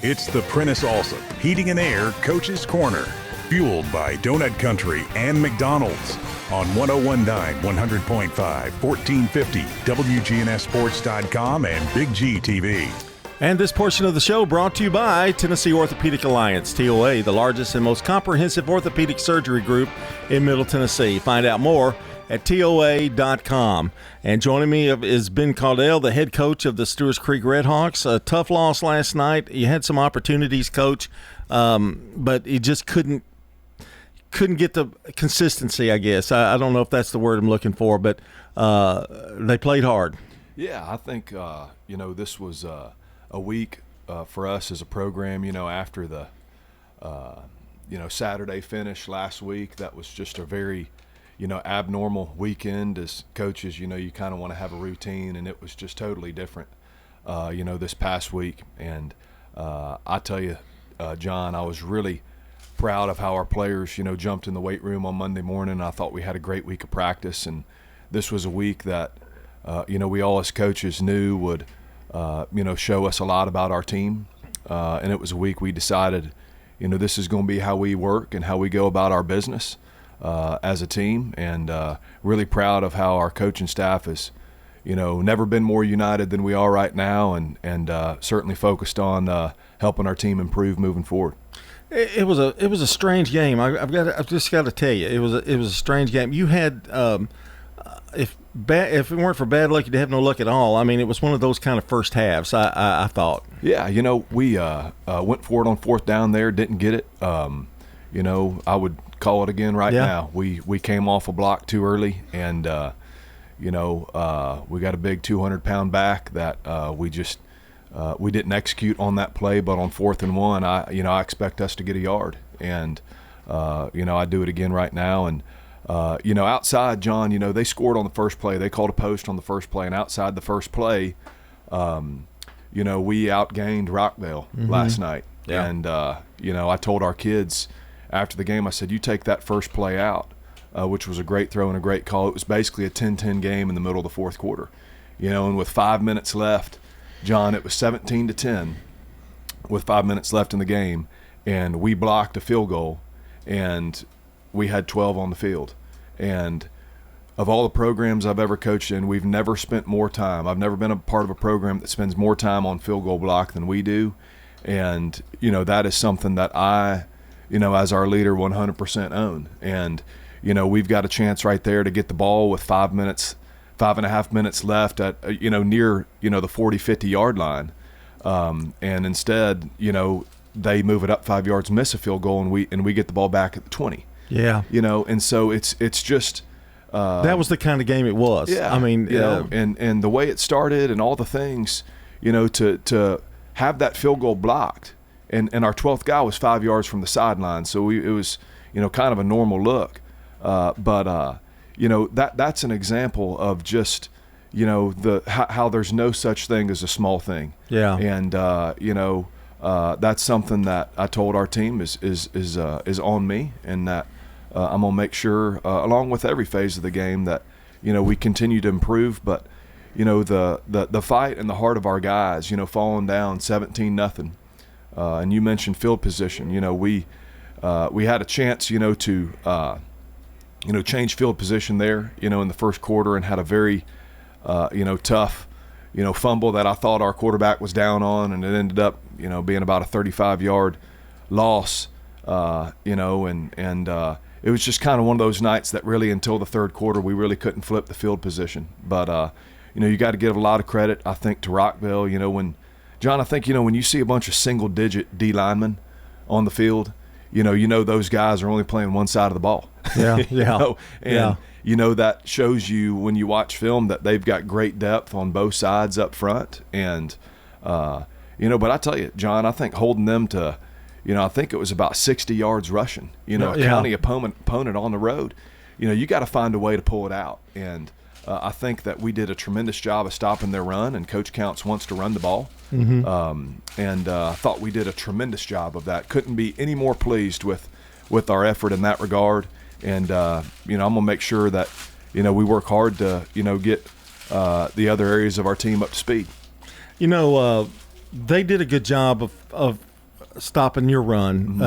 It's the Prentice Allsup Heating and Air Coach's Corner, fueled by Donut Country and McDonald's on 101.9, 100.5, 1450, WGNSSports.com, and Big G TV. And this portion of the show brought to you by Tennessee Orthopedic Alliance, TOA, the largest and most comprehensive orthopedic surgery group in Middle Tennessee. Find out more at TOA.com. And joining me is Ben Caudill, the head coach of the Stewarts Creek Redhawks. A tough loss last night. You had some opportunities, Coach, but you just couldn't get the consistency, I guess. I don't know if that's the word I'm looking for, but they played hard. Yeah, I think, this was a week for us as a program, after the, Saturday finish last week. That was just a very abnormal weekend. As coaches, you kind of want to have a routine, and it was just totally different, this past week. And I tell you, John, I was really proud of how our players, jumped in the weight room on Monday morning. I thought we had a great week of practice, and this was a week that, we all as coaches knew would, show us a lot about our team. And it was a week we decided, this is going to be how we work and how we go about our business as a team, and really proud of how our coaching staff has, never been more united than we are right now, and certainly focused on helping our team improve moving forward. It was a strange game. I've just got to tell you, it was a strange game. You had if it weren't for bad luck, you'd have no luck at all. I mean, it was one of those kind of first halves. I thought. Yeah, we went for it on fourth down there, didn't get it. I would call it again now. We came off a block too early, and we got a big 200-pound back that we just we didn't execute on that play. But on 4th and 1, I expect us to get a yard, and I do it again right now. And outside, John, they scored on the first play. They called a post on the first play, and outside the first play, we outgained Rockville last night. Yeah. And I told our kids after the game, I said, you take that first play out, which was a great throw and a great call. It was basically a 10-10 game in the middle of the fourth quarter. And with 5 minutes left, John, it was 17-10 with 5 minutes left in the game, and we blocked a field goal, and we had 12 on the field. And of all the programs I've ever coached in, we've never spent more time. I've never been a part of a program that spends more time on field goal block than we do. And, that is something that I, as our leader, 100% own. And, we've got a chance right there to get the ball with 5.5 minutes left at, near, the 40, 50-yard line. And instead, they move it up 5 yards, miss a field goal, and we get the ball back at the 20. Yeah. And so it's just that was the kind of game it was. Yeah. I mean, and the way it started and all the things, to have that field goal blocked, and our 12th guy was 5 yards from the sideline, so it was kind of a normal look, but that's an example of just how there's no such thing as a small thing. Yeah. And that's something that I told our team is on me, and that I'm gonna make sure, along with every phase of the game, that we continue to improve. But the fight and the heart of our guys, falling down 17-0, and you mentioned field position. We had a chance, to change field position there, in the first quarter, and had a very tough fumble that I thought our quarterback was down on, and it ended up being about a 35-yard loss, and it was just kind of one of those nights that really, until the third quarter, we really couldn't flip the field position. But you got to give a lot of credit, I think, to Rockville. When John, I think when you see a bunch of single-digit D linemen on the field, those guys are only playing one side of the ball. Yeah, yeah, and that shows you when you watch film that they've got great depth on both sides up front. And but I tell you, John, I think holding them to, I think it was about 60 yards rushing, a county opponent on the road, you got to find a way to pull it out. And I think that we did a tremendous job of stopping their run, and Coach Counts wants to run the ball. And I thought we did a tremendous job of that. Couldn't be any more pleased with our effort in that regard. And, I'm going to make sure that, we work hard to, get the other areas of our team up to speed. They did a good job of stopping your run,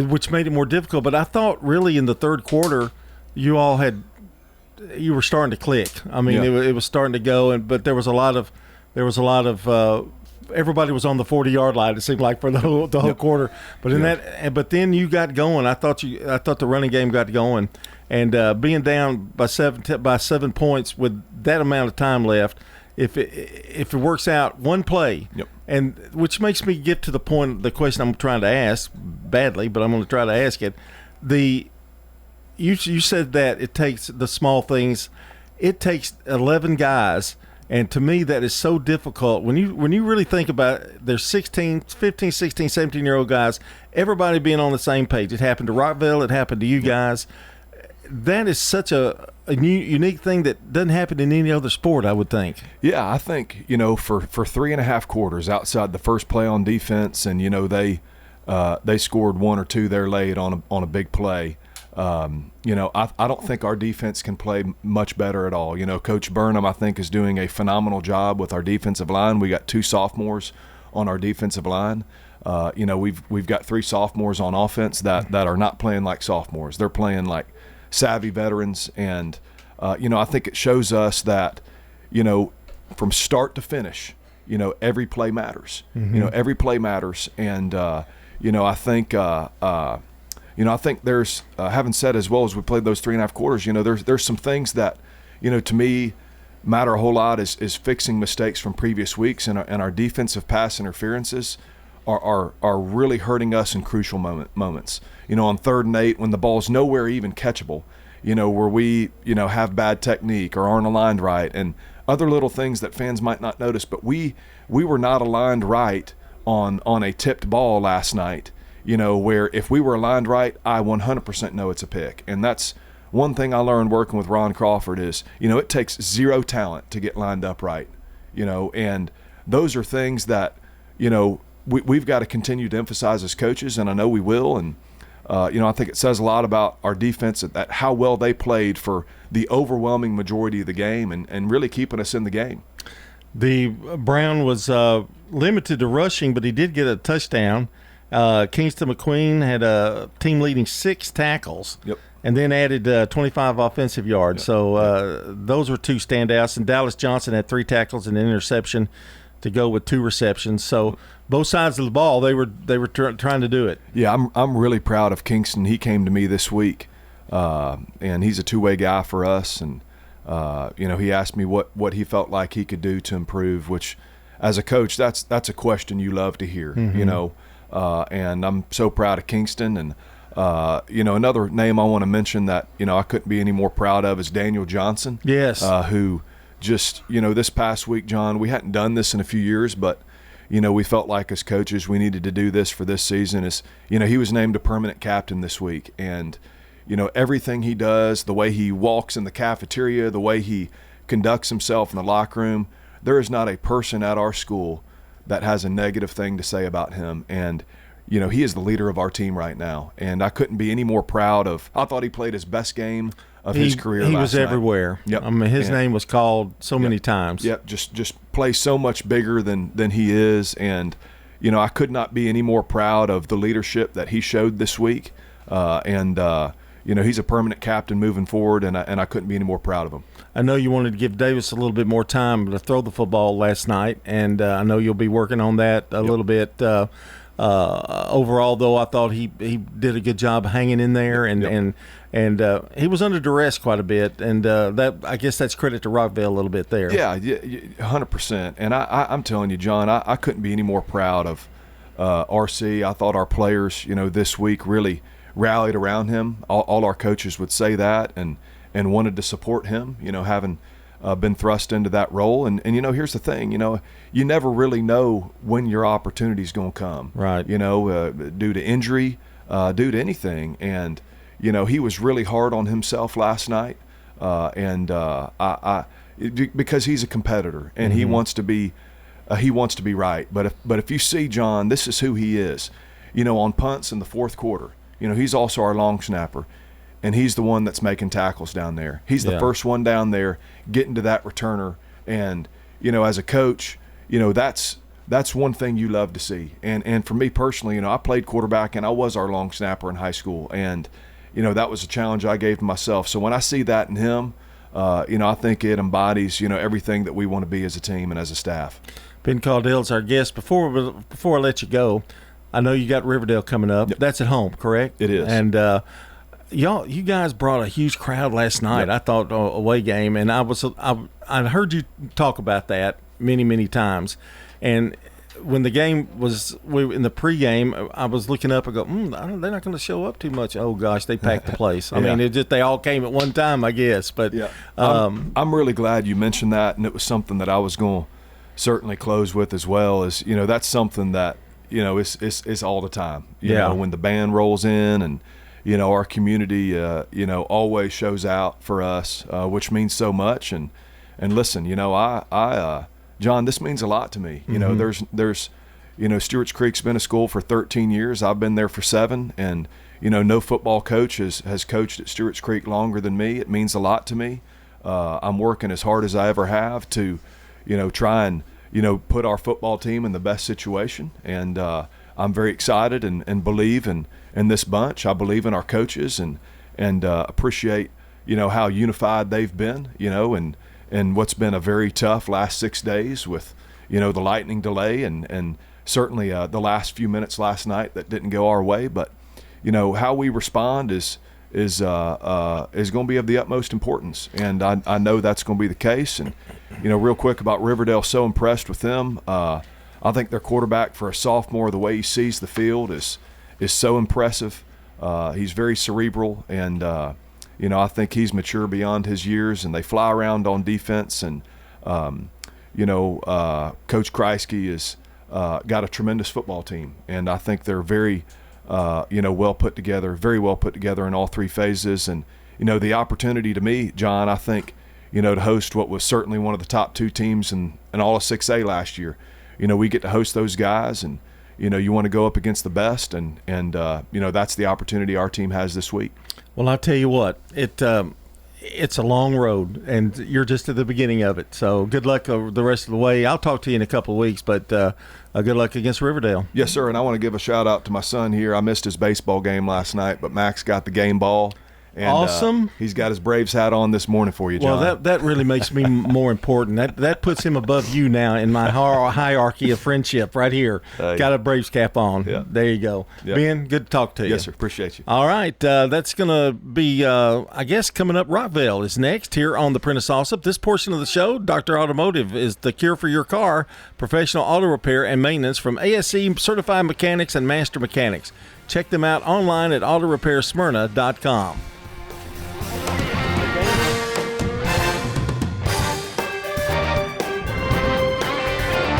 which made it more difficult. But I thought really in the third quarter, you were starting to click. I mean, it was starting to go, but there was a lot of everybody was on the 40-yard line. It seemed like for the whole quarter. But but then you got going. I thought the running game got going, and being down by 7 points with that amount of time left. If it works out one play, and which makes me get to the question I'm trying to ask badly, but I'm going to try to ask it. You said that it takes the small things. It takes 11 guys, and to me that is so difficult. When you really think about it, there's 15, 16, 17-year-old guys, everybody being on the same page. It happened to Rockville. It happened to you guys. That is such a unique thing that doesn't happen in any other sport, I would think. Yeah, I think, for 3.5 quarters outside the first play on defense, and, they scored one or two there late on a big play. I don't think our defense can play much better at all. Coach Burnham, I think, is doing a phenomenal job with our defensive line. We got 2 sophomores on our defensive line. We've got 3 sophomores on offense that are not playing like sophomores. They're playing like savvy veterans, and I think it shows us that from start to finish, every play matters. Every play matters, and I think I think there's having said as well as we played those 3.5 quarters, there's some things that to me matter a whole lot is fixing mistakes from previous weeks, and our defensive pass interferences are really hurting us in crucial moments. On 3rd and 8 when the ball's nowhere even catchable, where we have bad technique or aren't aligned right, and other little things that fans might not notice. But we were not aligned right on a tipped ball last night. Where if we were aligned right, I 100% know it's a pick. And that's one thing I learned working with Ron Crawford is, it takes 0 talent to get lined up right. And those are things that, we've got to continue to emphasize as coaches, and I know we will. And, I think it says a lot about our defense at how well they played for the overwhelming majority of the game and really keeping us in the game. The Brown was limited to rushing, but he did get a touchdown. Kingston McQueen had a team-leading 6 tackles, and then added 25 offensive yards. So those were 2 standouts. And Dallas Johnson had 3 tackles and an interception to go with 2 receptions. So both sides of the ball, they were trying to do it. Yeah, I'm really proud of Kingston. He came to me this week, and he's a two-way guy for us. And he asked me what he felt like he could do to improve. Which, as a coach, that's a question you love to hear. And I'm so proud of Kingston. And another name I want to mention that I couldn't be any more proud of is Daniel Johnson. Yes, who just this past week, John, we hadn't done this in a few years, but we felt like as coaches we needed to do this for this season. Is he was named a permanent captain this week, and everything he does, the way he walks in the cafeteria, the way he conducts himself in the locker room, there is not a person at our school that has a negative thing to say about him. And he is the leader of our team right now, and I couldn't be any more proud of. I thought he played his best game of his career. He last was night. Everywhere. Yep. I mean, his name was called so many times. Yep. Just plays so much bigger than he is, and I could not be any more proud of the leadership that he showed this week. He's a permanent captain moving forward, and I couldn't be any more proud of him. I know you wanted to give Davis a little bit more time to throw the football last night, and I know you'll be working on that a little bit. Overall, though, I thought he did a good job hanging in there, and he was under duress quite a bit, and that I guess that's credit to Rockville a little bit there. Yeah, 100%. And I'm telling you, John, I couldn't be any more proud of RC. I thought our players, this week really rallied around him. All our coaches would say that, and wanted to support him, having been thrust into that role. And here's the thing, you never really know when your opportunity's going to come. Right. Due to injury, due to anything. And, he was really hard on himself last night. Because he's a competitor and he wants to be right. But if you see John, this is who he is. On punts in the fourth quarter, he's also our long snapper. And he's the one that's making tackles down there. He's the first one down there getting to that returner. And, as a coach, that's that's one thing you love to see. And for me personally, I played quarterback and I was our long snapper in high school, and that was a challenge I gave to myself. So when I see that in him, I think it embodies everything that we want to be as a team and as a staff. Ben Caudill is our guest. Before I let you go, I know you got Riverdale coming up. Yep. That's at home, correct? It is. And you guys brought a huge crowd last night. Yep. I thought away game, and I heard you talk about that many times. And when the game was in the pregame, I was looking up and go, they're not going to show up too much. Oh gosh, they packed the place. I mean, they all came at one time, I guess. But yeah, I'm really glad you mentioned that, and it was something that I was going to certainly close with as well. Is that's something that it's all the time. You know, when the band rolls in, and our community always shows out for us, which means so much. And listen, I John, this means a lot to me. There's Stewarts Creek's been a school for 13 years. I've been there for 7, and no football coach has coached at Stewarts Creek longer than me. It means a lot to me. I'm working as hard as I ever have to try and put our football team in the best situation, and I'm very excited and believe in this bunch. I believe in our coaches and appreciate how unified they've been, and what's been a very tough last 6 days with the lightning delay and certainly the last few minutes last night that didn't go our way. But how we respond is going to be of the utmost importance, and I know that's going to be the case. And real quick about Riverdale, so impressed with them. I think their quarterback, for a sophomore, the way he sees the field is so impressive. He's very cerebral, and I think he's mature beyond his years, and they fly around on defense. And Coach Kreisky has got a tremendous football team, and I think they're very well put together, very well put together in all 3 phases. And the opportunity to me, John, I think to host what was certainly one of the top 2 teams in all of 6A last year. We get to host those guys, and you want to go up against the best, and that's the opportunity our team has this week. Well, I'll tell you what, it's a long road, and you're just at the beginning of it. So good luck the rest of the way. I'll talk to you in a couple of weeks, but good luck against Riverdale. Yes, sir, and I want to give a shout-out to my son here. I missed his baseball game last night, but Max got the game ball. And, awesome. He's got his Braves hat on this morning for you, John. Well, that really makes me more important. That puts him above you now in my hierarchy of friendship right here. Got a Braves cap on. Yeah. There you go. Yep. Ben, good to talk to you. Yes, sir. Appreciate you. All right. That's going to be, I guess, coming up. Rockville is next here on the Prentice Allsup. This portion of the show, Dr. Automotive, is the cure for your car, professional auto repair and maintenance from ASE certified mechanics and master mechanics. Check them out online at autorepairsmyrna.com.